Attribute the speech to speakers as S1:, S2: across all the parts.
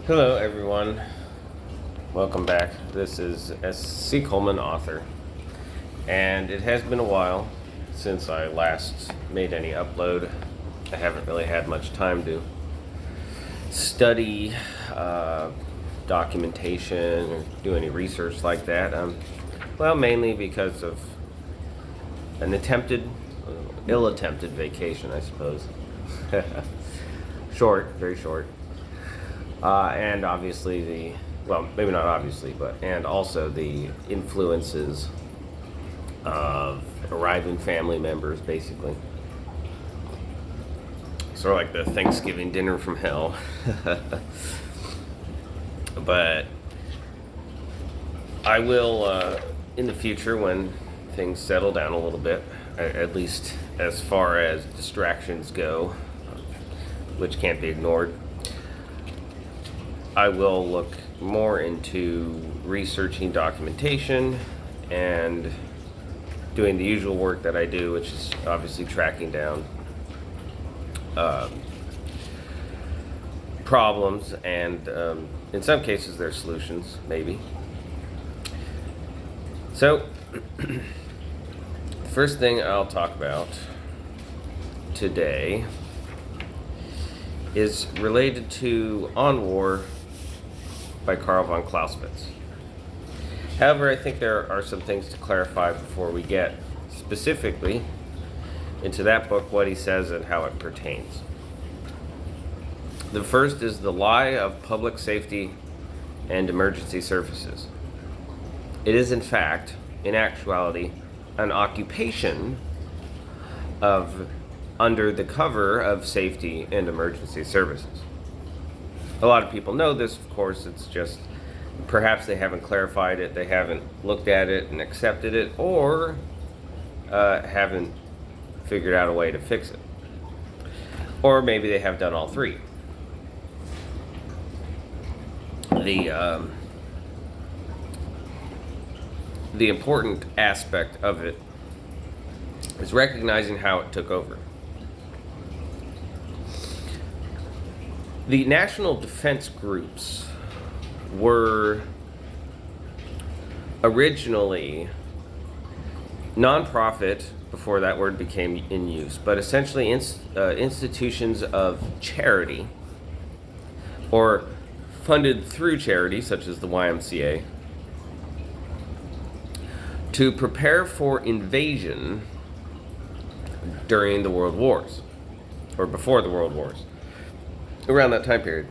S1: Hello, everyone. Welcome back. This is S.C. Coleman, author, and it has been a while since I last made any upload. I haven't really had much time to study documentation or do any research like that. Mainly because of an ill-attempted vacation, I suppose. Short, very short. And obviously maybe not obviously, and also the influences of arriving family members, basically. Sort of like the Thanksgiving dinner from hell. But I will, in the future, when things settle down a little bit, at least as far as distractions go, which can't be ignored, I will look more into researching documentation and doing the usual work that I do, which is obviously tracking down problems and in some cases their solutions, maybe. So, the first thing I'll talk about today is related to On War by Karl von Clausewitz. However, I think there are some things to clarify before we get specifically into that book, what he says and how it pertains. The first is the lie of public safety and emergency services. It is, in fact, in actuality, an occupation of under the cover of safety and emergency services. A lot of people know this, of course. It's just perhaps they haven't clarified it, they haven't looked at it and accepted it, or haven't figured out a way to fix it. Or maybe they have done all three. The important aspect of it is recognizing how it took over. The national defense groups were originally nonprofit, before that word became in use, but essentially institutions of charity or funded through charity, such as the YMCA, to prepare for invasion during the World Wars, or before the World Wars, around that time period.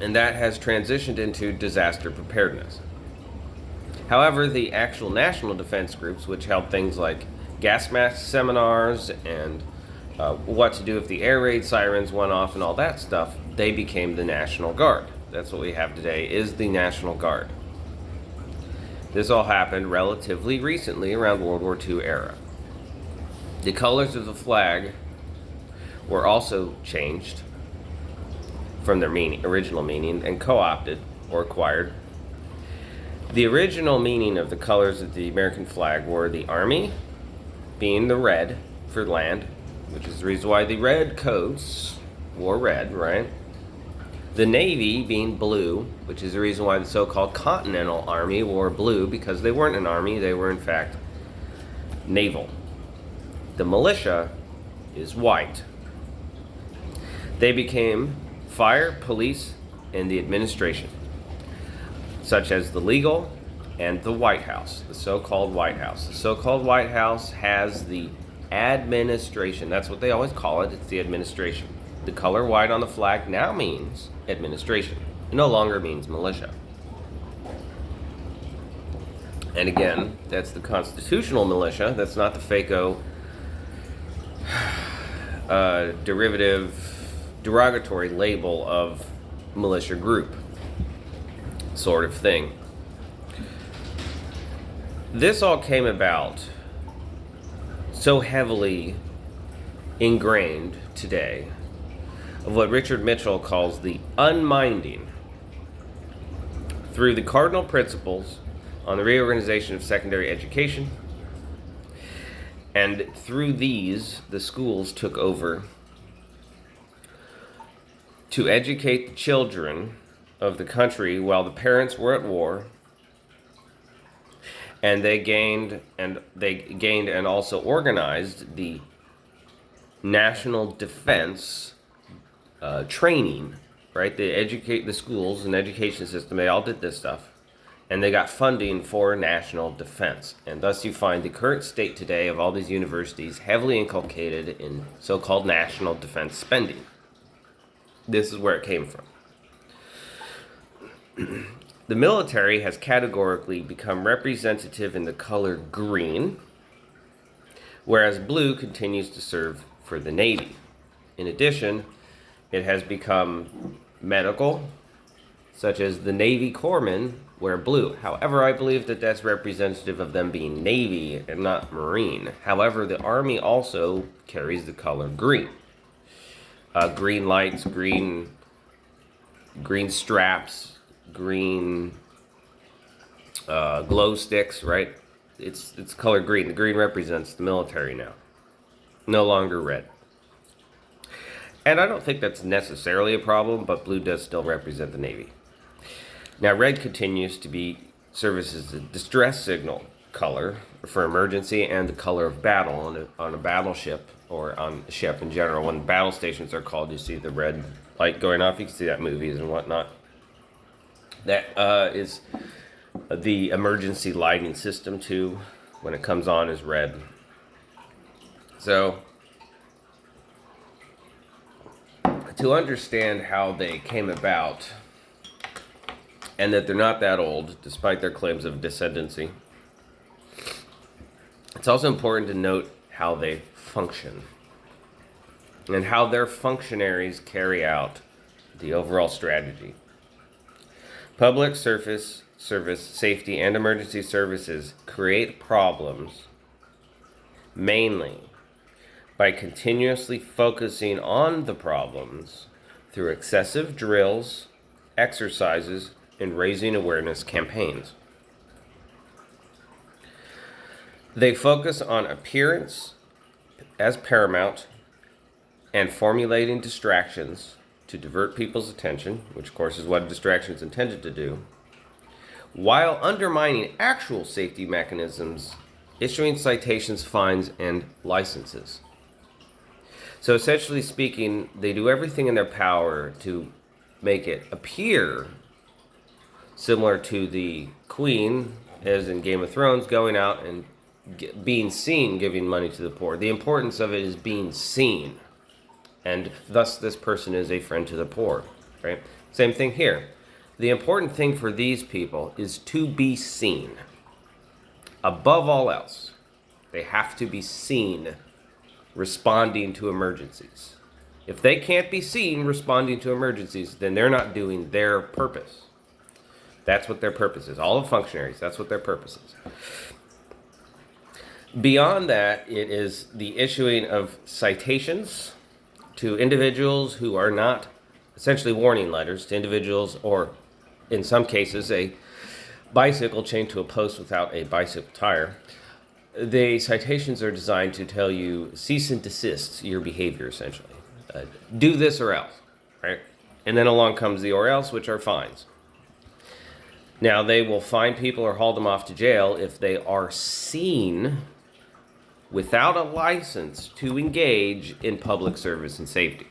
S1: And that has transitioned into disaster preparedness. However, the actual national defense groups, which held things like gas mask seminars and what to do if the air raid sirens went off and all that stuff, they became the National Guard. That's what we have today, is the National Guard. This all happened relatively recently, around World War II era. The colors of the flag were also changed from their original meaning and co-opted or acquired. The original meaning of the colors of the American flag were the Army being the red for land, which is the reason why the Redcoats wore red, right? The Navy being blue, which is the reason why the so-called Continental Army wore blue, because they weren't an army, they were in fact naval. The militia is white. They became fire, police, and the administration, such as the legal and the White House, the so-called White House. The so-called White House has the administration. That's what they always call it. It's the administration. The color white on the flag now means administration. It no longer means militia. And again, that's the constitutional militia. That's not the FACO derogatory label of militia group sort of thing. This all came about so heavily ingrained today of what Richard Mitchell calls the unminding through the cardinal principles on the reorganization of secondary education, and through these the schools took over to educate the children of the country while the parents were at war, and they gained and also organized the national defense training, right? They educate the schools and education system. They all did this stuff, and they got funding for national defense. And thus you find the current state today of all these universities heavily inculcated in so-called national defense spending. This is where it came from. The military has categorically become representative in the color green, whereas blue continues to serve for the Navy. In addition, it has become medical, such as the Navy corpsmen wear blue. However, I believe that that's representative of them being Navy and not Marine. However, the Army also carries the color green. Green lights, green straps, green glow sticks, right? It's color green. The green represents the military now, no longer red. And I don't think that's necessarily a problem, but blue does still represent the Navy. Now, red continues to serve as a distress signal color for emergency and the color of battle on a battleship or on a ship in general. When battle stations are called, you see the red light going off. You can see that in movies and whatnot. That is the emergency lighting system too. When it comes on is red. So to understand how they came about, and that they're not that old, despite their claims of descendancy, it's also important to note how they function and how their functionaries carry out the overall strategy. Public service, safety, and emergency services create problems mainly by continuously focusing on the problems through excessive drills, exercises, and raising awareness campaigns. They focus on appearance as paramount and formulating distractions to divert people's attention, which of course is what a distraction is intended to do, while undermining actual safety mechanisms, issuing citations, fines, and licenses. So essentially speaking, they do everything in their power to make it appear similar to the Queen, as in Game of Thrones, going out and being seen giving money to the poor. The importance of it is being seen. And thus this person is a friend to the poor, right? Same thing here. The important thing for these people is to be seen. Above all else, they have to be seen responding to emergencies. If they can't be seen responding to emergencies, then they're not doing their purpose. That's what their purpose is. All of functionaries, that's what their purpose is. Beyond that, it is the issuing of citations to individuals who are not, essentially warning letters to individuals, or in some cases, a bicycle chained to a post without a bicycle tire. The citations are designed to tell you, cease and desist your behavior, essentially. Do this or else, right? And then along comes the or else, which are fines. Now, they will fine people or haul them off to jail if they are seen without a license to engage in public service and safety.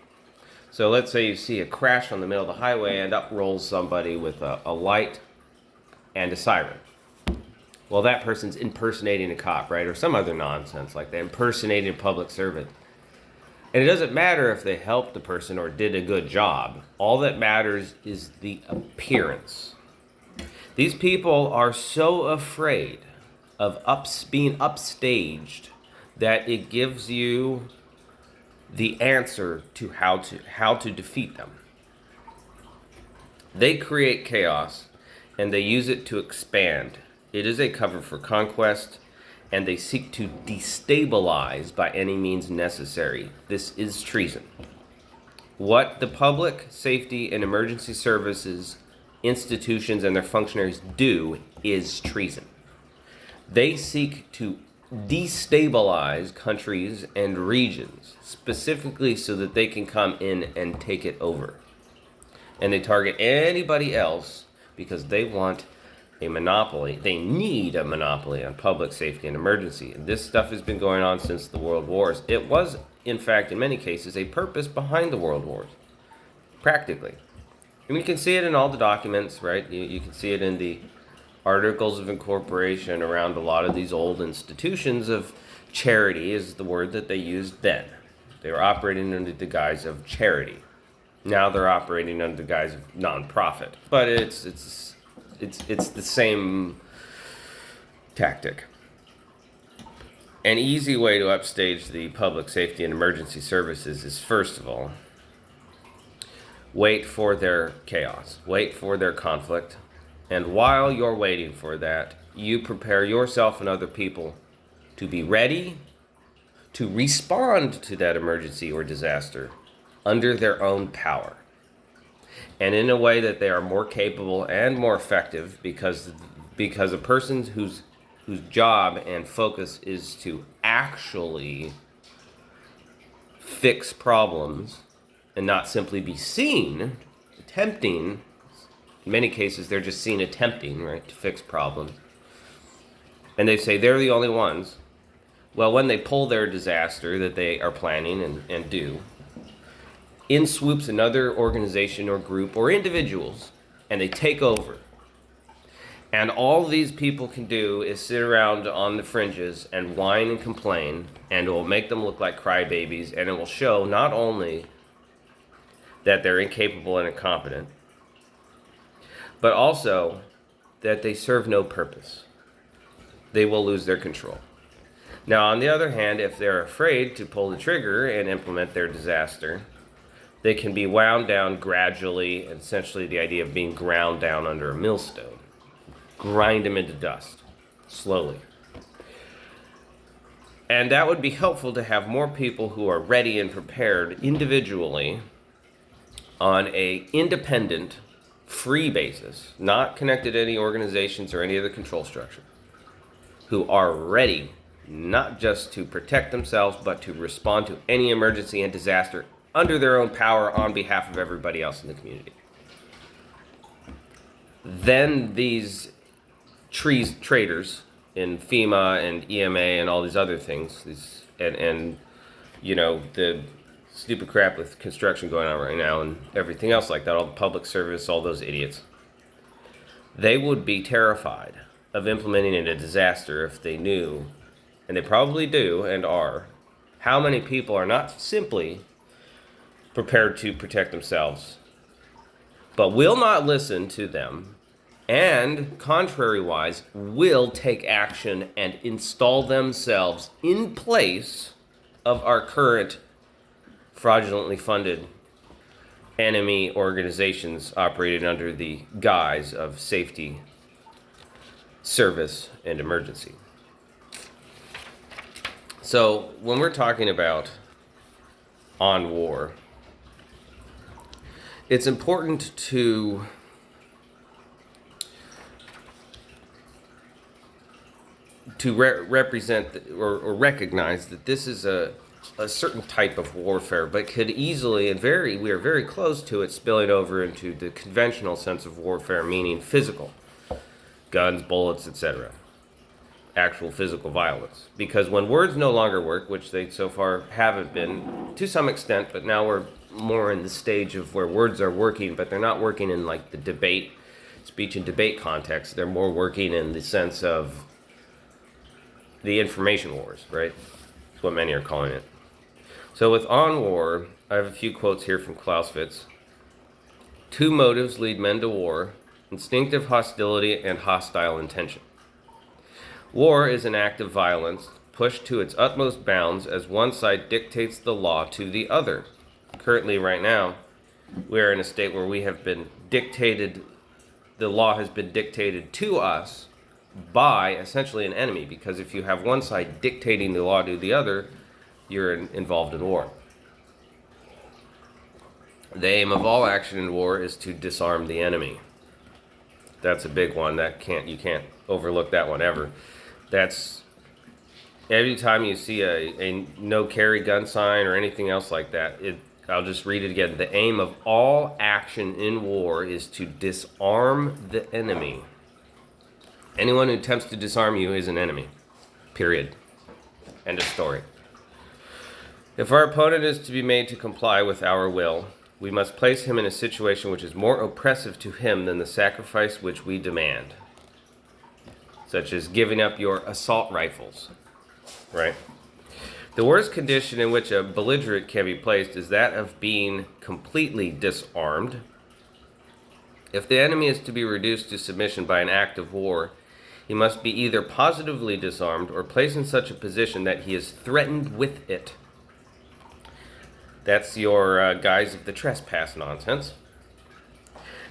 S1: So let's say you see a crash on the middle of the highway and up rolls somebody with a light and a siren. Well, that person's impersonating a cop, right? Or some other nonsense like that, impersonating a public servant. And it doesn't matter if they helped the person or did a good job. All that matters is the appearance. These people are so afraid of being upstaged that it gives you the answer to how to defeat them. They create chaos and they use it to expand. It is a cover for conquest, and they seek to destabilize by any means necessary. This is treason. What the public safety and emergency services institutions and their functionaries do is treason. They seek to destabilize countries and regions, specifically so that they can come in and take it over. And they target anybody else because they want a monopoly. They need a monopoly on public safety and emergency. And this stuff has been going on since the World Wars. It was, in fact, in many cases, a purpose behind the World Wars, practically. And you can see it in all the documents, right? You can see it in the articles of incorporation around a lot of these old institutions of charity is the word that they used then. They were operating under the guise of charity. Now they're operating under the guise of nonprofit. But it's the same tactic. An easy way to upstage the public safety and emergency services is, first of all, wait for their chaos, wait for their conflict, and while you're waiting for that, you prepare yourself and other people to be ready to respond to that emergency or disaster under their own power, and in a way that they are more capable and more effective because a person whose job and focus is to actually fix problems and not simply be seen attempting. In many cases, they're just seen attempting, right, to fix problems. And they say they're the only ones. Well, when they pull their disaster that they are planning and do, in swoops another organization or group or individuals, and they take over. And all these people can do is sit around on the fringes and whine and complain, and it will make them look like crybabies, and it will show not only that they're incapable and incompetent, but also that they serve no purpose. They will lose their control. Now, on the other hand, if they're afraid to pull the trigger and implement their disaster, they can be wound down gradually, essentially the idea of being ground down under a millstone. Grind them into dust, slowly. And that would be helpful to have more people who are ready and prepared individually on a independent, free basis, not connected to any organizations or any other control structure, who are ready not just to protect themselves, but to respond to any emergency and disaster under their own power on behalf of everybody else in the community. Then these traders in FEMA and EMA and all these other things, and you know, the stupid crap with construction going on right now and everything else like that, all the public service, all those idiots, they would be terrified of implementing a disaster if they knew, and they probably do and are, how many people are not simply prepared to protect themselves, but will not listen to them, and contrary-wise, will take action and install themselves in place of our current fraudulently funded enemy organizations operated under the guise of safety, service, and emergency. So when we're talking about on war, it's important to represent or recognize that this is a certain type of warfare, but could easily we are very close to it spilling over into the conventional sense of warfare, meaning physical, guns, bullets, etc., actual physical violence. Because when words no longer work, which they so far haven't been to some extent, but now we're more in the stage of where words are working, but they're not working in like the speech and debate context. They're more working in the sense of the information wars, right? That's what many are calling it. So with On War, I have a few quotes here from Clausewitz. Two motives lead men to war: instinctive hostility and hostile intention. War is an act of violence pushed to its utmost bounds as one side dictates the law to the other. Currently, right now, we are in a state where we have been dictated, the law has been dictated to us by essentially an enemy, because if you have one side dictating the law to the other, you're involved in war. The aim of all action in war is to disarm the enemy. That's a big one. You can't overlook that one ever. That's every time you see a no carry gun sign or anything else like that, I'll just read it again. The aim of all action in war is to disarm the enemy. Anyone who attempts to disarm you is an enemy. Period. End of story. If our opponent is to be made to comply with our will, we must place him in a situation which is more oppressive to him than the sacrifice which we demand, such as giving up your assault rifles, right? The worst condition in which a belligerent can be placed is that of being completely disarmed. If the enemy is to be reduced to submission by an act of war, he must be either positively disarmed or placed in such a position that he is threatened with it. That's your guise of the trespass nonsense.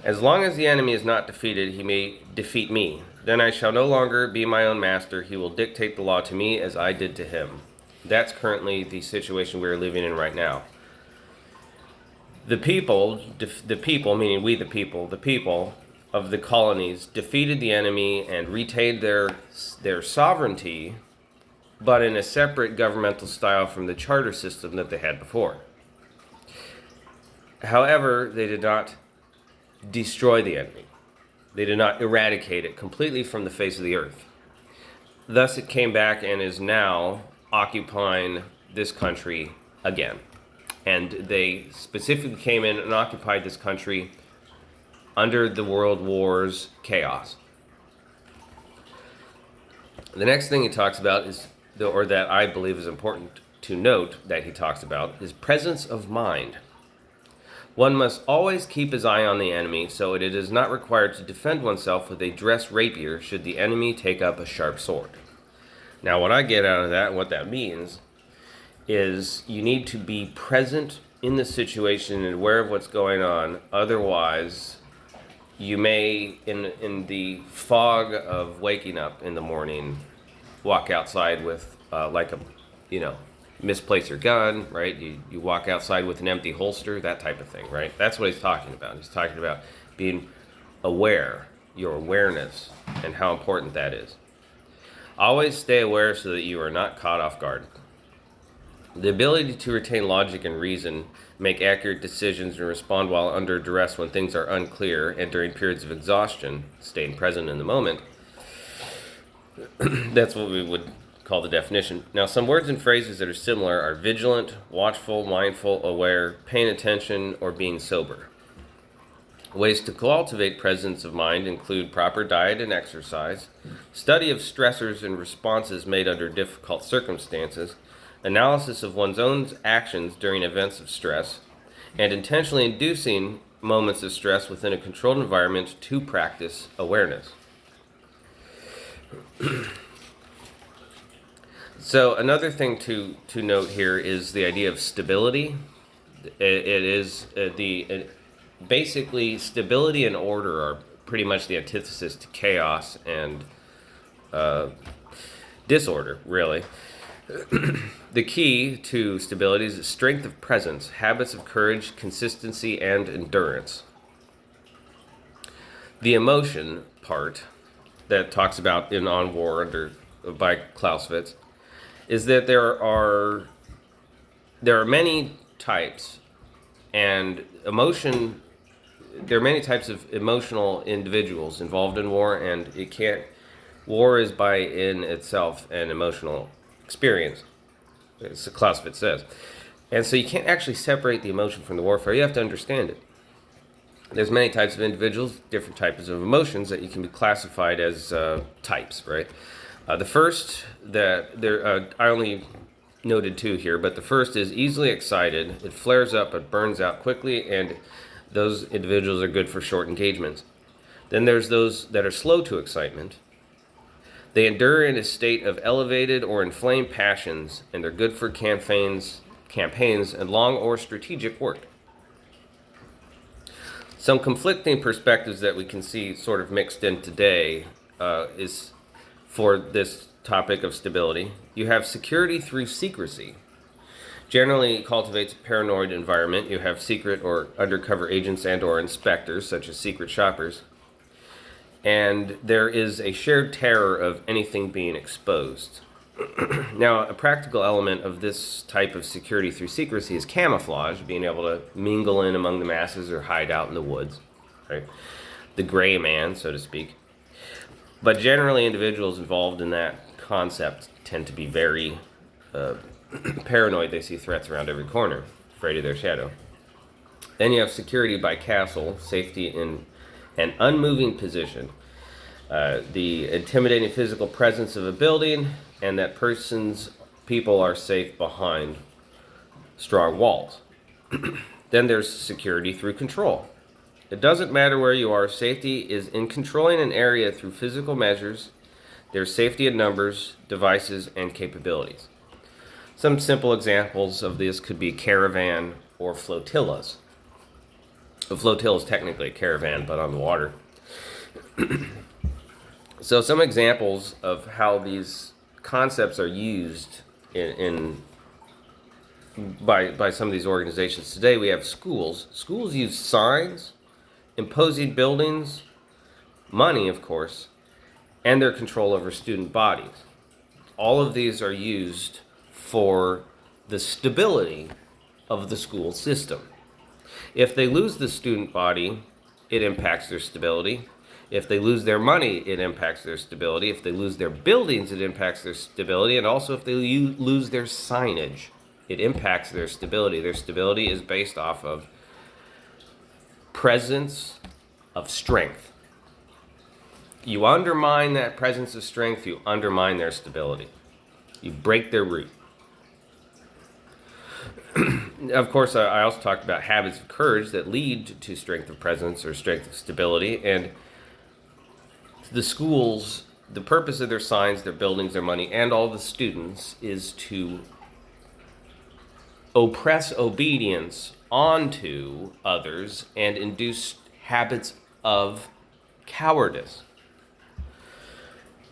S1: As long as the enemy is not defeated, he may defeat me. Then I shall no longer be my own master. He will dictate the law to me as I did to him. That's currently the situation we're living in right now. The people, meaning we the people of the colonies defeated the enemy and retained their sovereignty, but in a separate governmental style from the charter system that they had before. However, they did not destroy the enemy. They did not eradicate it completely from the face of the earth. Thus, it came back and is now occupying this country again. And they specifically came in and occupied this country under the World War's chaos. The next thing he talks about is, or that I believe is important to note that he talks about, is presence of mind. One must always keep his eye on the enemy, so it is not required to defend oneself with a dress rapier should the enemy take up a sharp sword. Now, what I get out of that, what that means, is you need to be present in the situation and aware of what's going on. Otherwise, you may, in the fog of waking up in the morning, walk outside with misplace your gun, right? You walk outside with an empty holster, that type of thing, right? That's what he's talking about. He's talking about being aware, your awareness, and how important that is. Always stay aware so that you are not caught off guard. The ability to retain logic and reason, make accurate decisions, and respond while under duress when things are unclear and during periods of exhaustion, staying present in the moment, that's what we would call the definition. Now, some words and phrases that are similar are vigilant, watchful, mindful, aware, paying attention, or being sober. Ways to cultivate presence of mind include proper diet and exercise, study of stressors and responses made under difficult circumstances, analysis of one's own actions during events of stress, and intentionally inducing moments of stress within a controlled environment to practice awareness. So another thing to note here is the idea of stability. It is basically stability and order are pretty much the antithesis to chaos and disorder, really. The key to stability is strength of presence, habits of courage, consistency, and endurance. The emotion part that talks about in On War by Clausewitz is that there are many types, and there are many types of emotional individuals involved in war, and war is by in itself an emotional experience, as Clausewitz says. And so you can't actually separate the emotion from the warfare. You have to understand it. There's many types of individuals, different types of emotions that you can be classified as types, right? The first I only noted two here, but the first is easily excited. It flares up, it burns out quickly, and those individuals are good for short engagements. Then there's those that are slow to excitement. They endure in a state of elevated or inflamed passions, and they're good for campaigns and long or strategic work. Some conflicting perspectives that we can see sort of mixed in today is for this topic of stability. You have security through secrecy. Generally cultivates a paranoid environment. You have secret or undercover agents and or inspectors, such as secret shoppers. And there is a shared terror of anything being exposed. Now, a practical element of this type of security through secrecy is camouflage, being able to mingle in among the masses or hide out in the woods, right? The gray man, so to speak. But generally, individuals involved in that concept tend to be very paranoid. They see threats around every corner, afraid of their shadow. Then you have security by castle, safety in an unmoving position. The intimidating physical presence of a building, and that people are safe behind strong walls. Then there's security through control. It doesn't matter where you are, safety is in controlling an area through physical measures. There's safety in numbers, devices, and capabilities. Some simple examples of this could be caravan or flotillas. A flotilla is technically a caravan, but on the water. So some examples of how these concepts are used by some of these organizations today. We have schools. Schools use signs, imposing buildings, money, of course, and their control over student bodies. All of these are used for the stability of the school system. If they lose the student body, it impacts their stability. If they lose their money, it impacts their stability. If they lose their buildings, it impacts their stability. And also if they lose their signage, it impacts their stability. Their stability is based off of presence of strength. You undermine that presence of strength, you undermine their stability. You break their root. Of course, I also talked about habits of courage that lead to strength of presence or strength of stability. And the schools, the purpose of their signs, their buildings, their money, and all the students is to oppress obedience onto others and induce habits of cowardice.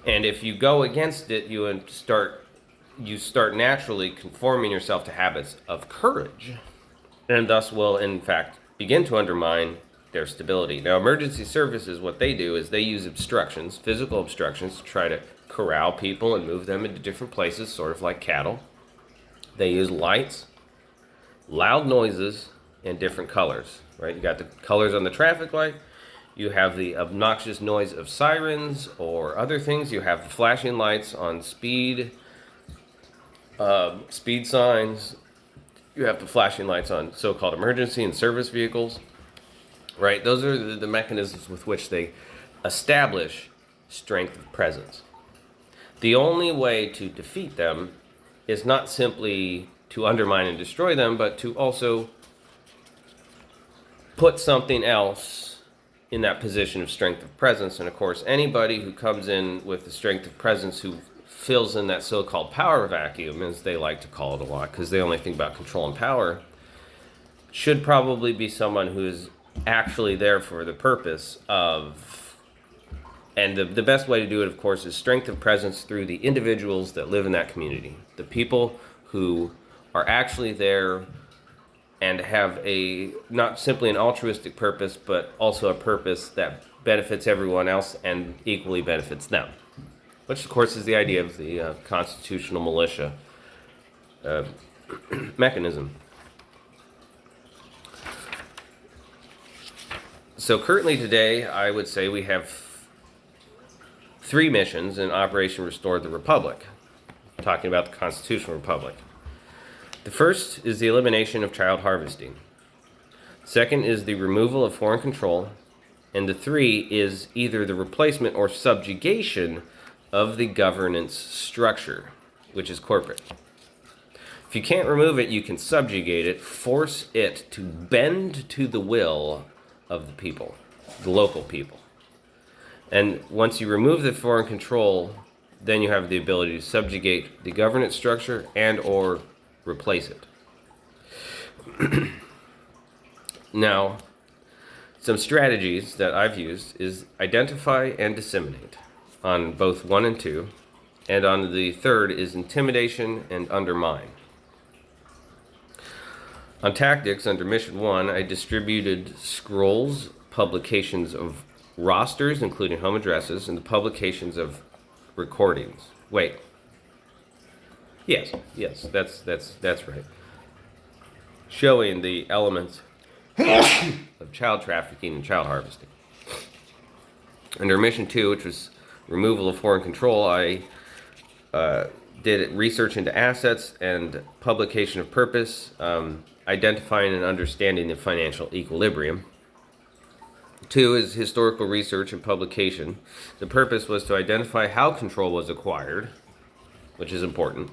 S1: And if you go against it, you start naturally conforming yourself to habits of courage, and thus will, in fact, begin to undermine their stability. Now, emergency services, what they do is they use obstructions, physical obstructions, to try to corral people and move them into different places, sort of like cattle. They use lights, loud noises, and different colors, right? You got the colors on the traffic light. You have the obnoxious noise of sirens or other things. You have the flashing lights on speed signs. You have the flashing lights on so-called emergency and service vehicles. Right, those are the mechanisms with which they establish strength of presence. The only way to defeat them is not simply to undermine and destroy them, but to also put something else in that position of strength of presence. And of course, anybody who comes in with the strength of presence who fills in that so-called power vacuum, as they like to call it a lot, because they only think about control and power, should probably be someone who is actually there for the purpose of, and the best way to do it, of course, is strength of presence through the individuals that live in that community. The people who are actually there and have not simply an altruistic purpose, but also a purpose that benefits everyone else and equally benefits them. Which, of course, is the idea of the constitutional militia mechanism. So currently today, I would say we have 3 missions in Operation Restore the Republic, talking about the Constitutional Republic. The first is the elimination of child harvesting. Second is the removal of foreign control. And the 3 is either the replacement or subjugation of the governance structure, which is corporate. If you can't remove it, you can subjugate it, force it to bend to the will of the people, the local people. And once you remove the foreign control, then you have the ability to subjugate the governance structure and or replace it. Now, some strategies that I've used is identify and disseminate on both 1 and 2, and on the 3rd is intimidation and undermine. On tactics, under Mission 1, I distributed scrolls, publications of rosters, including home addresses, and the publications of recordings. Wait, Yes, that's right. Showing the elements of child trafficking and child harvesting. Under mission 2, which was removal of foreign control, I did research into assets and publication of purpose, identifying and understanding the financial equilibrium. 2 is historical research and publication. The purpose was to identify how control was acquired, which is important.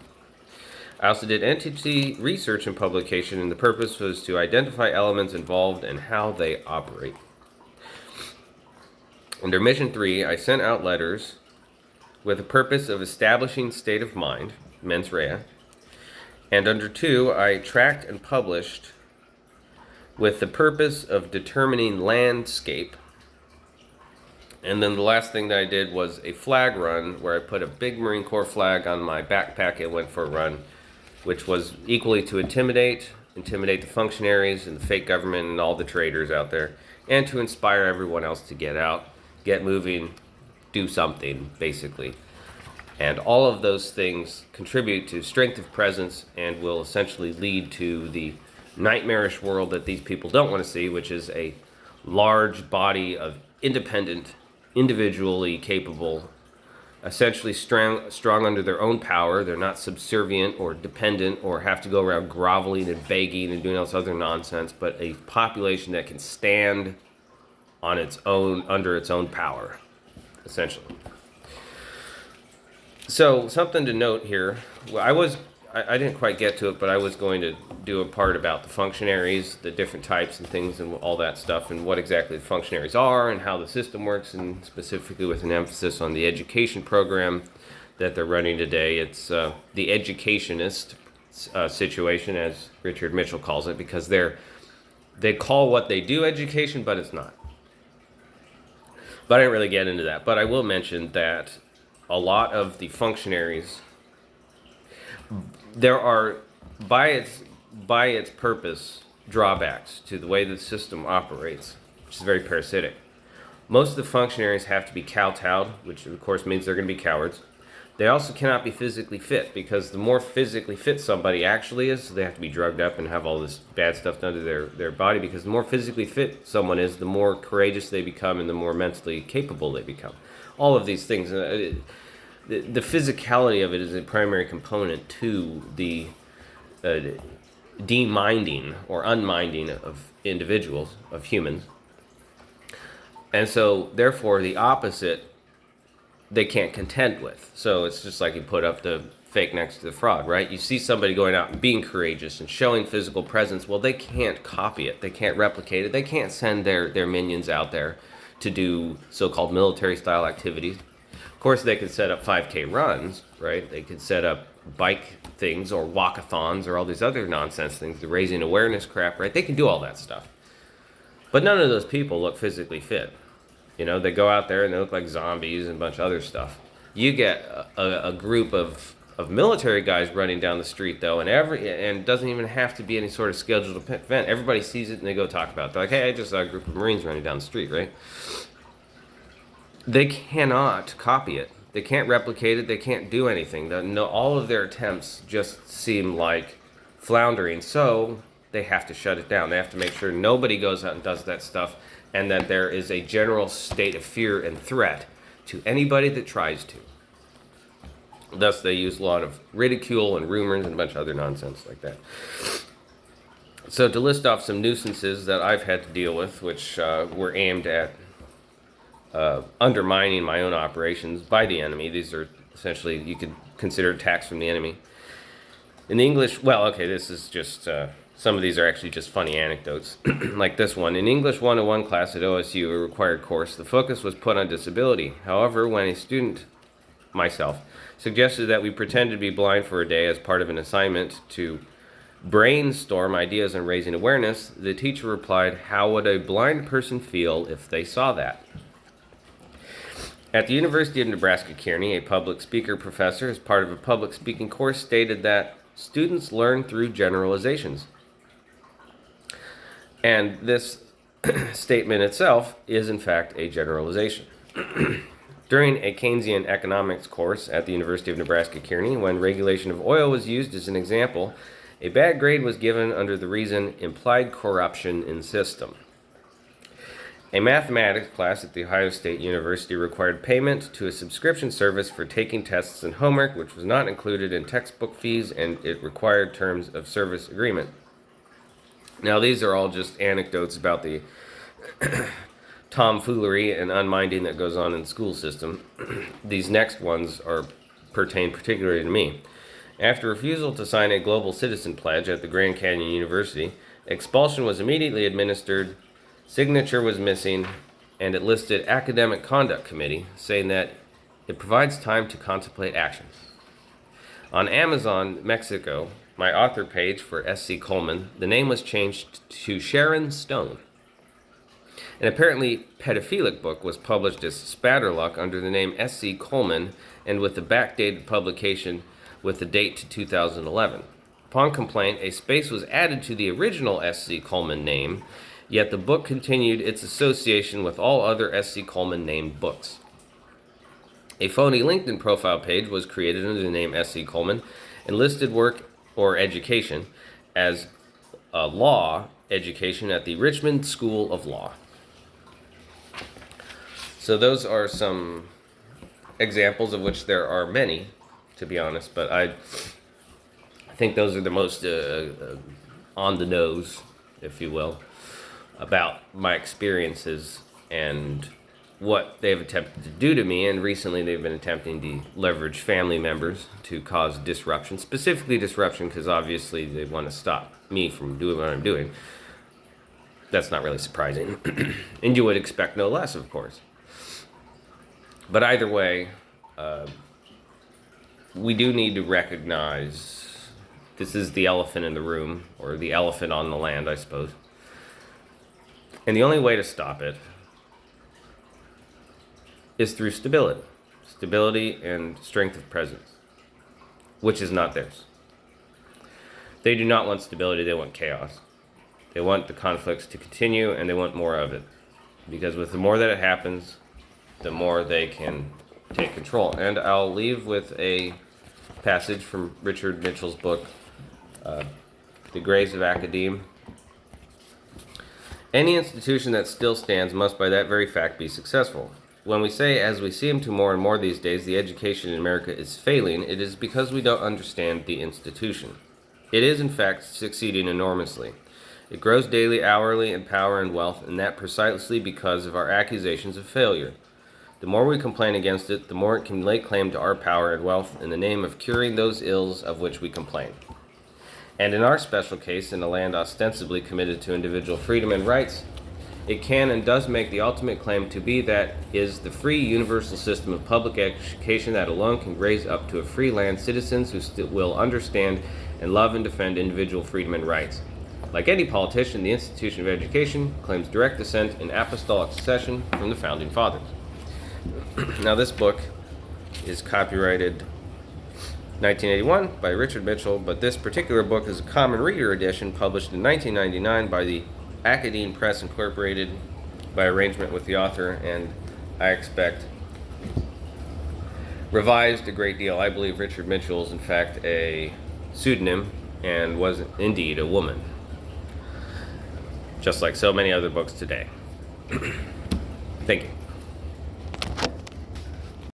S1: I also did entity research and publication, and the purpose was to identify elements involved and how they operate. Under mission 3, I sent out letters with the purpose of establishing state of mind, mens rea. And under 2, I tracked and published with the purpose of determining landscape. And then the last thing that I did was a flag run where I put a big Marine Corps flag on my backpack and went for a run, which was equally to intimidate the functionaries and the fake government and all the traitors out there, and to inspire everyone else to get out, get moving, do something, basically. And all of those things contribute to strength of presence and will essentially lead to the nightmarish world that these people don't want to see, which is a large body of independent, individually capable, essentially strong under their own power. They're not subservient or dependent or have to go around groveling and begging and doing all this other nonsense, but a population that can stand on its own, under its own power, essentially. So something to note here. Well, I didn't quite get to it, but I was going to do a part about the functionaries, the different types and things and all that stuff, and what exactly the functionaries are and how the system works, and specifically with an emphasis on the education program that they're running today. It's the educationist situation, as Richard Mitchell calls it, because they call what they do education, but it's not. But I didn't really get into that. But I will mention that a lot of the functionaries, there are, by its purpose, drawbacks to the way the system operates, which is very parasitic. Most of the functionaries have to be kowtowed, which of course means they're going to be cowards. They also cannot be physically fit, because the more physically fit somebody actually is, they have to be drugged up and have all this bad stuff done to their body, because the more physically fit someone is, the more courageous they become and the more mentally capable they become. All of these things. The physicality of it is a primary component to the deminding or unminding of individuals, of humans. And so, therefore, the opposite they can't contend with. So it's just like you put up the fake next to the fraud, right? You see somebody going out and being courageous and showing physical presence. Well, they can't copy it. They can't replicate it. They can't send their minions out there to do so-called military-style activities. Of course, they could set up 5K runs, right? They could set up bike things or walkathons or all these other nonsense things, the raising awareness crap, right? They can do all that stuff. But none of those people look physically fit. You know, they go out there and they look like zombies and a bunch of other stuff. You get a group of military guys running down the street, though, and it doesn't even have to be any sort of scheduled event. Everybody sees it and they go talk about it. They're like, hey, I just saw a group of Marines running down the street, right? They cannot copy it. They can't replicate it. They can't do anything. All of their attempts just seem like floundering. So they have to shut it down. They have to make sure nobody goes out and does that stuff, and that there is a general state of fear and threat to anybody that tries to. Thus, they use a lot of ridicule and rumors and a bunch of other nonsense like that. So to list off some nuisances that I've had to deal with, which were aimed at undermining my own operations by the enemy. These are essentially, you could consider attacks from the enemy. In the English, well, okay, this is just, some of these are actually just funny anecdotes, like this one. In English 101 class at OSU, a required course, the focus was put on disability. However, when a student, myself, suggested that we pretend to be blind for a day as part of an assignment to brainstorm ideas on raising awareness, the teacher replied, "How would a blind person feel if they saw that?" At the University of Nebraska-Kearney, a public speaker professor, as part of a public speaking course, stated that students learn through generalizations. And this statement itself is, in fact, a generalization. During a Keynesian economics course at the University of Nebraska-Kearney, when regulation of oil was used as an example, a bad grade was given under the reason implied corruption in system. A mathematics class at The Ohio State University required payment to a subscription service for taking tests and homework, which was not included in textbook fees, and it required terms of service agreement. Now, these are all just anecdotes about the tomfoolery and unminding that goes on in the school system. These next ones pertain particularly to me. After refusal to sign a global citizen pledge at the Grand Canyon University, expulsion was immediately administered, signature was missing, and it listed Academic Conduct Committee, saying that it provides time to contemplate action. On Amazon Mexico, my author page for S.C. Coleman, the name was changed to Sharon Stone. An apparently pedophilic book was published as Spatterluck under the name S.C. Coleman and with a backdated publication with the date to 2011. Upon complaint, a space was added to the original S.C. Coleman name, yet the book continued its association with all other S.C. Coleman named books. A phony LinkedIn profile page was created under the name S.C. Coleman and listed work or education as a law education at the Richmond School of Law. So those are some examples, of which there are many, to be honest, but I think those are the most on the nose, if you will, about my experiences and what they've attempted to do to me. And recently they've been attempting to leverage family members to cause disruption, specifically disruption because obviously they want to stop me from doing what I'm doing. That's not really surprising. And you would expect no less, of course. But either way, we do need to recognize this is the elephant in the room, or the elephant on the land, I suppose. And the only way to stop it is through stability. Stability and strength of presence, which is not theirs. They do not want stability, they want chaos. They want the conflicts to continue, and they want more of it. Because with the more that it happens, the more they can take control. And I'll leave with a passage from Richard Mitchell's book, The Graves of Academe. Any institution that still stands must by that very fact be successful. When we say, as we seem to more and more these days, the education in America is failing, it is because we don't understand the institution. It is, in fact, succeeding enormously. It grows daily, hourly in power and wealth, and that precisely because of our accusations of failure. The more we complain against it, the more it can lay claim to our power and wealth in the name of curing those ills of which we complain. And in our special case, in a land ostensibly committed to individual freedom and rights, it can and does make the ultimate claim to be that is the free universal system of public education that alone can raise up to a free land citizens who still will understand and love and defend individual freedom and rights. Like any politician, the institution of education claims direct descent in apostolic succession from the founding fathers. Now, this book is copyrighted 1981 by Richard Mitchell, but this particular book is a common reader edition published in 1999 by the Academe Press Incorporated by arrangement with the author, and I expect revised a great deal. I believe Richard Mitchell is in fact a pseudonym and was indeed a woman, just like so many other books today. Thank you.